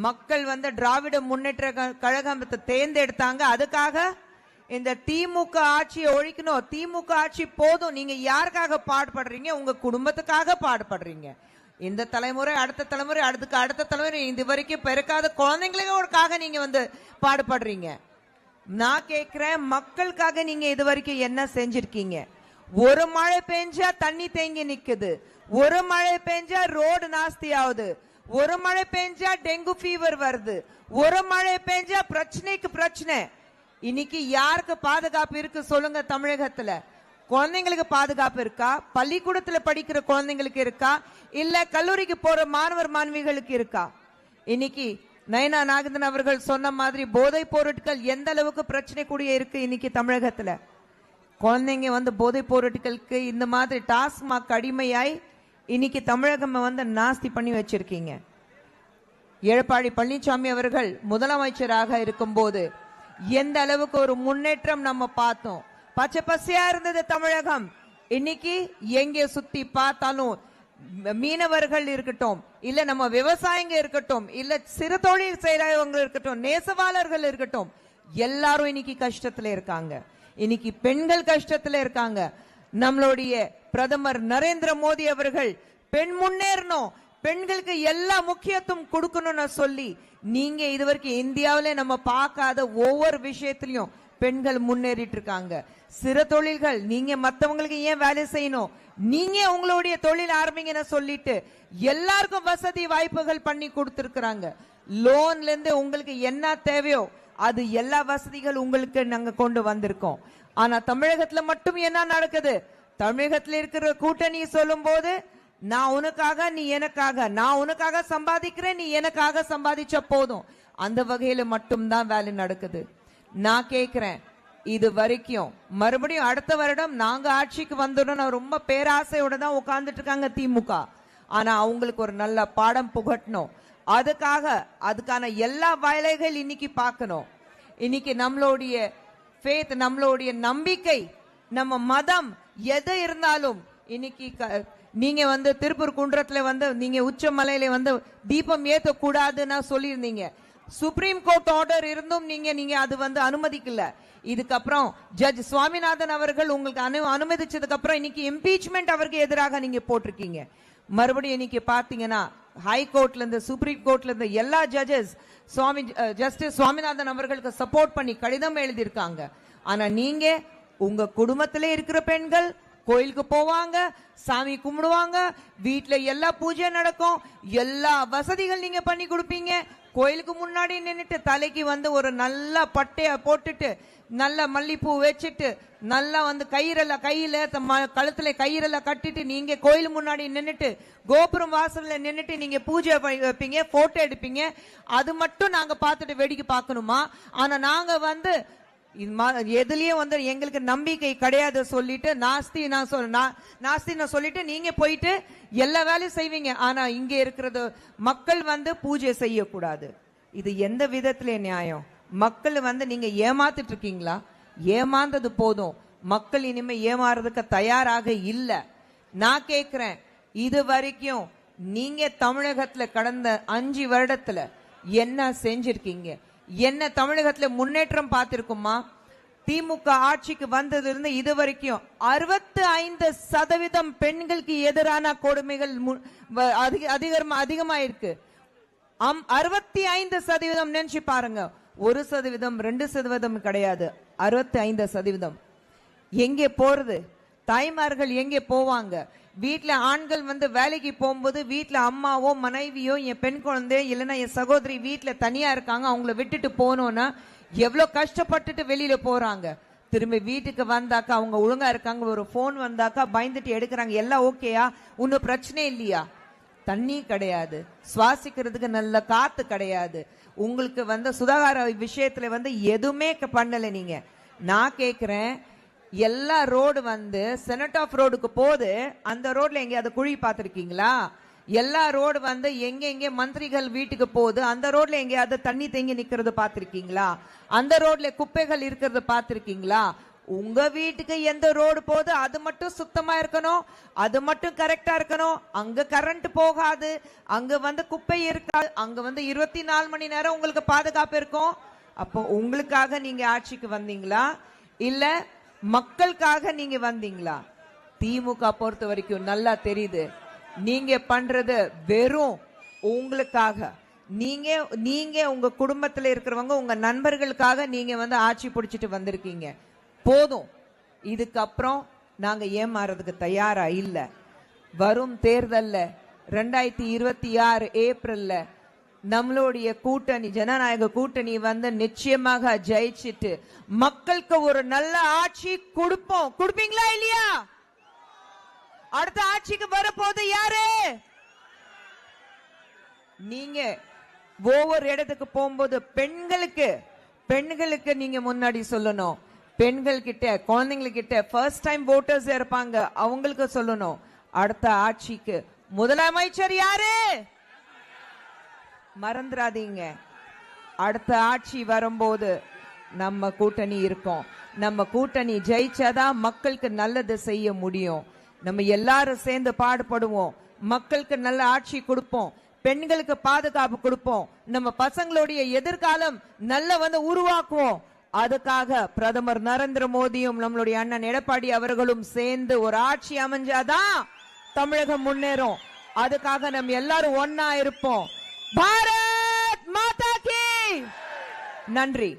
மக்கள் திராவிட முன்னேற்ற கழகத்தை தேர்ந்தெடுத்தாங்க. அதுக்காக இந்த திமுக ஆட்சியை ஒழிக்கணும், திமுக ஆட்சி போதும். நீங்க யாருக்காக பாடுபடுறீங்க? உங்க குடும்பத்துக்காக பாடுபடுறீங்க. இந்த தலைமுறை, அடுத்த தலைமுறை, அடுத்த தலைமுறை, இது வரைக்கும் பிறக்காத குழந்தைங்களுக்காக நீங்க பாடுபடுறீங்க. நான் கேட்கிறேன், மக்களுக்காக நீங்க இது வரைக்கும் என்ன செஞ்சிருக்கீங்க? ஒரு மழை பெஞ்சா தண்ணி தேங்கி நிக்குது, ஒரு மழை பெஞ்சா ரோடு நாஸ்தி ஆகுது, ஒரு மழை பெஞ்சா டெங்கு ஃபீவர் வருது, ஒரு மழை பெஞ்சா பிரச்சனைக்கு பிரச்சனை. இன்னைக்கு யாருக்கு பாதுகாப்பு இருக்கு சொல்லுங்க? தமிழகத்துல குழந்தைங்களுக்கு பாதுகாப்பு இருக்கா? பள்ளிக்கூடத்துல படிக்கிற குழந்தைங்களுக்கு இருக்கா? இல்ல கல்லூரிக்கு போற மாணவர் மாணவிகளுக்கு இருக்கா? இன்னைக்கு நயனா நாகேந்திரன் அவர்கள் சொன்ன மாதிரி போதை பொருட்கள் எந்த அளவுக்கு பிரச்சனை கூடிய இருக்கு இன்னைக்கு தமிழகத்துல. குழந்தைங்க போதை பொருட்களுக்கு இந்த மாதிரி டாஸ்மாக் அடிமையாய் இன்னைக்கு தமிழகம் நாஸ்தி பண்ணி வச்சிருக்கீங்க. எடப்பாடி பழனிசாமி அவர்கள் முதலமைச்சராக இருக்கும் போது எந்த அளவுக்கு ஒரு முன்னேற்றம் நம்ம பார்த்தோம். பச்சை பசையா இருந்தது தமிழகம். இன்னைக்கு எங்கே சுத்தி பார்த்தாலும் மீனவர்கள் இருக்கட்டும், இல்ல நம்ம விவசாயிங்க இருக்கட்டும், இல்ல சிறு தொழில் செய்யறவங்க இருக்கட்டும், நெசவாளர்கள் இருக்கட்டும், எல்லாரும் இன்னைக்கு கஷ்டத்துல இருக்காங்க. இன்னைக்கு பெண்கள் கஷ்டத்துல இருக்காங்க. நம்மளுடைய பிரதமர் நரேந்திர மோடி அவர்கள் பெண் முன்னேறணும், பெண்களுக்கு எல்லா முக்கியத்துவம் கொடுக்கணும்னு சொல்லி நீங்க இதுவரைக்கும் இந்தியாவிலே நம்ம பார்க்காத ஒவ்வொரு விஷயத்திலையும் பெண்கள் முன்னேறிட்டு இருக்காங்க. சிறு தொழில்கள், நீங்க மத்தவங்களுக்கு ஏன் வேலை செய்யணும், நீங்க உங்களுடைய தொழில் ஆரம்பிங்கன்னு சொல்லிட்டு எல்லாருக்கும் வசதி வாய்ப்புகள் பண்ணி கொடுத்திருக்கிறாங்க. லோன்ல இருந்து உங்களுக்கு என்ன தேவையோ அது எல்லா வசதிகள் உங்களுக்கு நாங்க கொண்டு வந்திருக்கோம். ஆனா தமிழகத்துல மட்டும் என்ன நடக்குது? தமிழகத்துல இருக்கிற கூட்டணி சொல்லும் போது நான் உனக்காக நீ எனக்காக, நான் உனக்காக சம்பாதிக்கிறேன் நீ எனக்காக சம்பாதிச்ச போதும், அந்த வகையில மட்டும்தான் வேலை நடக்குது. நான் கேட்கிறேன், இது வரைக்கும் மறுபடியும் அடுத்த வருடம் நாங்க ஆட்சிக்கு வந்துடும் ரொம்ப பேராசையோட தான் உட்கார்ந்துட்டு இருக்காங்க திமுக. ஆனா அவங்களுக்கு ஒரு நல்ல பாடம் புகட்டணும். அதுக்கான எல்லா வேலைகள் இன்னைக்கு பார்க்கணும். இன்னைக்கு நம்மளுடைய ஃபேத், நம்மளுடைய நம்பிக்கை, நம்ம மதம் எது இருந்தாலும் இன்னைக்கு நீங்க திருப்பூர் குன்றத்துல நீங்க உச்சமலையில தீபம் ஏத்த கூடாதுன்னு சொல்லியிருந்தீங்க. சுப்ரீம் கோர்ட் ஆர்டர் இருந்தும் நீங்க அது அனுமதிக்கல. இதுக்கப்புறம் ஜட்ஜ் சுவாமிநாதன் அவர்கள் உங்களுக்கு அனுமதிச்சதுக்கு அப்புறம் இன்னைக்கு இம்பீச்மெண்ட் அவருக்கு எதிராக நீங்க போட்டிருக்கீங்க. மறுபடியும் இன்னைக்கு பாத்தீங்கன்னா ஹை கோர்ட்ல இருந்து சுப்ரீம் கோர்ட்ல இருந்து எல்லா ஜட்ஜஸ் ஜஸ்டிஸ் சுவாமிநாதன் அவர்களுக்கு சப்போர்ட் பண்ணி கடிதம் எழுதியிருக்காங்க. ஆனா நீங்க உங்க குடும்பத்திலே இருக்கிற பெண்கள் கோயிலுக்கு போவாங்க, சாமி கும்பிடுவாங்க, வீட்டுல எல்லா பூஜை நடக்கும், எல்லா வசதிகள் நீங்க பண்ணி கொடுப்பீங்க. கோயிலுக்கு முன்னாடி நின்னுட்டு தலைக்கு ஒரு நல்ல பட்டைய போட்டுட்டு நல்ல மல்லிப்பூ வச்சுட்டு நல்லா கையில கழுத்துல கயிறல கட்டிட்டு நீங்க கோயில் முன்னாடி நின்னுட்டு கோபுரம் வாசல்ல நின்னுட்டு நீங்க பூஜை வைப்பீங்க, போட்டோ எடுப்பீங்க. அது மட்டும் நாங்க பார்த்துட்டு வேடிக்கை பார்க்கணுமா? ஆனா நாங்க எதுலயும் எங்களுக்கு நம்பிக்கை கிடையாது சொல்லிட்டு நாஸ்தின்னு சொல்லிட்டு நீங்க போயிட்டு எல்லா வேலையும் செய்வீங்க. ஆனா இங்க இருக்கிறது மக்கள் பூஜை செய்யக்கூடாது. இது எந்த விதத்திலே நியாயம்? மக்கள் நீங்க ஏமாத்திட்டு இருக்கீங்களா? ஏமாந்தது போதும். மக்கள் இனிமே ஏமாறதுக்கு தயாராக இல்ல. நான் கேக்குறேன், இது வரைக்கும் நீங்க தமிழகத்துல கடந்த 5 வருடத்துல என்ன செஞ்சிருக்கீங்க? என்ன தமிழகத்துல முன்னேற்றம் பார்த்திருக்குமா? திமுக ஆட்சிக்கு வந்தது இருந்து இது வரைக்கும் 65% பெண்களுக்கு எதிரான கொடுமைகள் அதிகமாயிருக்கு. 65% நினைச்சு பாருங்க. 1%, 2% கிடையாது, 65%. எங்கே போறது? தாய்மார்கள் எங்கே போவாங்க? வீட்டுல ஆண்கள் வேலைக்கு போகும்போது வீட்டுல அம்மாவோ மனைவியோ என் பெண் குழந்தை இல்லைன்னா என் சகோதரி வீட்டுல தனியா இருக்காங்க, அவங்கள விட்டுட்டு போனோம்னா எவ்வளவு கஷ்டப்பட்டுட்டு வெளியில போறாங்க. திரும்பி வீட்டுக்கு வந்தாக்கா அவங்க ஒழுங்கா இருக்காங்க, ஒரு போன் வந்தாக்கா பயந்துட்டு எடுக்கிறாங்க. எல்லாம் ஓகேயா, ஒன்னும் பிரச்சனை இல்லையா? தண்ணி கிடையாது, சுவாசிக்கிறதுக்கு நல்ல காத்து கிடையாது. உங்களுக்கு சுகாதார விஷயத்துல எதுவுமே பண்ணல நீங்க. நான் கேக்குறேன், எல்லா ரோடு செனட் ஆஃப் ரோடுக்கு போது அந்த ரோட்ல எங்கேயாவது குழி பார்த்திருக்கீங்களா? எல்லா ரோடு எங்க மந்திரிகள் வீட்டுக்கு போகுது அந்த ரோட்ல எங்கேயாவது தண்ணி தேங்கி நிக்கிறது பார்த்திருக்கீங்களா? அந்த ரோட்ல குப்பைகள் இருக்கிறது பார்த்திருக்கீங்களா? உங்க வீட்டுக்கு எந்த ரோடு போகுது அது மட்டும் சுத்தமா இருக்கணும், அது மட்டும் கரெக்டா இருக்கணும். அங்க கரண்ட் போகாது, அங்க குப்பை இருக்காது, அங்க 24 மணி நேரம் உங்களுக்கு பாதுகாப்பு இருக்கும். அப்போ உங்களுக்காக நீங்க ஆட்சிக்கு வந்தீங்களா இல்ல மக்களுக்காக நீங்க வந்தீங்களா? திமுக பொறுத்த வரைக்கும் நல்லா தெரியுது, நீங்க பண்றது வெறும் உங்களுக்காக. நீங்க உங்க குடும்பத்துல இருக்கிறவங்க, உங்க நண்பர்களுக்காக நீங்க ஆட்சி பிடிச்சிட்டு வந்திருக்கீங்க. போதும், இதுக்கப்புறம் நாங்க ஏமாறதுக்கு தயாரா இல்ல. வரும் தேர்தல்ல 2026 ஏப்ரல்ல நம்மளுடைய கூட்டணி, ஜனநாயக கூட்டணி நிச்சயமாக ஜெயிச்சிட்டு மக்களுக்கு ஒரு நல்ல ஆட்சி கொடுப்போம். கொடுப்பீங்களா இல்லையா? அடுத்த ஆட்சிக்கு வரப்போது யாரு? நீங்க ஒவ்வொரு இடத்துக்கு போகும்போது பெண்களுக்கு நீங்க முன்னாடி சொல்லணும். பெண்கள் கிட்ட, குழந்தைங்ககிட்ட, ஃபர்ஸ்ட் டைம் வோட்டர்ஸ் இருப்பாங்க, அவங்களுக்கு சொல்லணும். அடுத்த ஆட்சிக்கு முதலமைச்சர் யாரு? மறந்துடாதீங்க. அடுத்த ஆட்சி வரும்போது நம்ம கூட்டணி இருக்கும். நம்ம கூட்டணி ஜெயிச்சாதான் மக்களுக்கு நல்லது செய்ய முடியும். நம்ம எல்லாரும் சேர்ந்து பாடுபடுவோம், மக்களுக்கு நல்ல ஆட்சி கொடுப்போம், பெண்களுக்கு பாதுகாப்பு கொடுப்போம், நம்ம பசங்களுடைய எதிர்காலம் நல்ல உருவாக்குவோம். அதுக்காக பிரதமர் நரேந்திர மோடியும் நம்மளுடைய அண்ணன் எடப்பாடி அவர்களும் சேர்ந்து ஒரு ஆட்சி அமைஞ்சாதான் தமிழகம் முன்னேறும். அதுக்காக நம்ம எல்லாரும் ஒன்னா இருப்போம். பாரத் மாதா கி! நன்றி.